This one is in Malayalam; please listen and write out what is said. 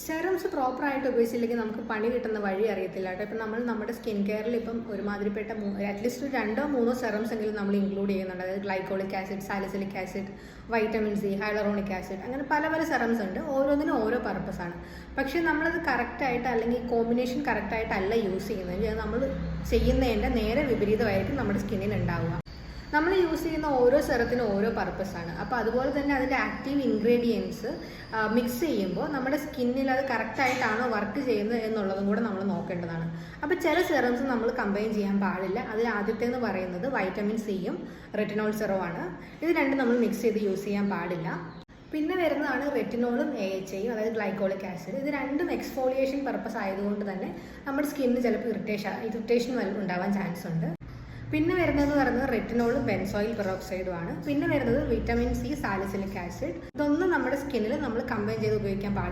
സെറംസ് പ്രോപ്പറായിട്ട് ഉപയോഗിച്ചില്ലെങ്കിൽ നമുക്ക് പണി കിട്ടുന്ന വഴി അറിയത്തില്ല കേട്ടോ. ഇപ്പം നമ്മൾ നമ്മുടെ സ്കിൻ കെയറിൽ ഇപ്പം ഒരുമാതിരിപ്പെട്ട അറ്റ്ലീസ്റ്റ് 2-3 സെറംസ് എങ്കിലും നമ്മൾ ഇൻക്ലൂഡ് ചെയ്യുന്നുണ്ട്. അതായത് glycolic acid, salicylic acid, vitamin C, hyaluronic acid, അങ്ങനെ പല പല സെറംസ് ഉണ്ട്. ഓരോന്നിനും ഓരോ പർപ്പസാണ്. പക്ഷേ നമ്മളത് കറക്റ്റായിട്ട് അല്ലെങ്കിൽ കോമ്പിനേഷൻ കറക്റ്റായിട്ടല്ല യൂസ് ചെയ്യുന്നത്. നമ്മൾ ചെയ്യുന്നതിൻ്റെ നേരെ വിപരീതമായിരിക്കും നമ്മുടെ സ്കിന്നിന് ഉണ്ടാവുക. നമ്മൾ യൂസ് ചെയ്യുന്ന ഓരോ സെറത്തിനും ഓരോ പർപ്പസാണ്. അപ്പോൾ അതുപോലെ തന്നെ അതിൻ്റെ ആക്റ്റീവ് ഇൻഗ്രീഡിയൻസ് മിക്സ് ചെയ്യുമ്പോൾ നമ്മുടെ സ്കിന്നിൽ അത് കറക്റ്റായിട്ടാണോ വർക്ക് ചെയ്യുന്നത് എന്നുള്ളതും കൂടെ നമ്മൾ നോക്കേണ്ടതാണ്. അപ്പോൾ ചില സെറംസ് നമ്മൾ കമ്പൈൻ ചെയ്യാൻ പാടില്ല. അതിൽ ആദ്യത്തേന്ന് പറയുന്നത് വൈറ്റമിൻ സിയും റെറ്റിനോൾ സെറവുമാണ്. ഇത് രണ്ടും നമ്മൾ മിക്സ് ചെയ്ത് യൂസ് ചെയ്യാൻ പാടില്ല. പിന്നെ വരുന്നതാണ് റെറ്റിനോളും AHAയും, അതായത് ഗ്ലൈക്കോളിക് ആസിഡ്. ഇത് രണ്ടും എക്സ്ഫോളിയേഷൻ പർപ്പസ് ആയതുകൊണ്ട് തന്നെ നമ്മുടെ സ്കിന്നിന് ചിലപ്പോൾ ഇറിറ്റേഷൻ ഉണ്ടാവാൻ ചാൻസ് ഉണ്ട്. പിന്നെ വരുന്നതെന്ന് പറയുന്നത് റെറ്റിനോളും ബെൻസോയിൽ പെറോക്സൈഡും ആണ്. പിന്നെ വരുന്നത് വിറ്റമിൻ സി, സാലിസിലിക് ആസിഡ്. ഇതൊന്നും നമ്മുടെ സ്കിന്നിൽ നമ്മൾ കമ്പൈൻ ചെയ്ത് ഉപയോഗിക്കാൻ പാടില്ല.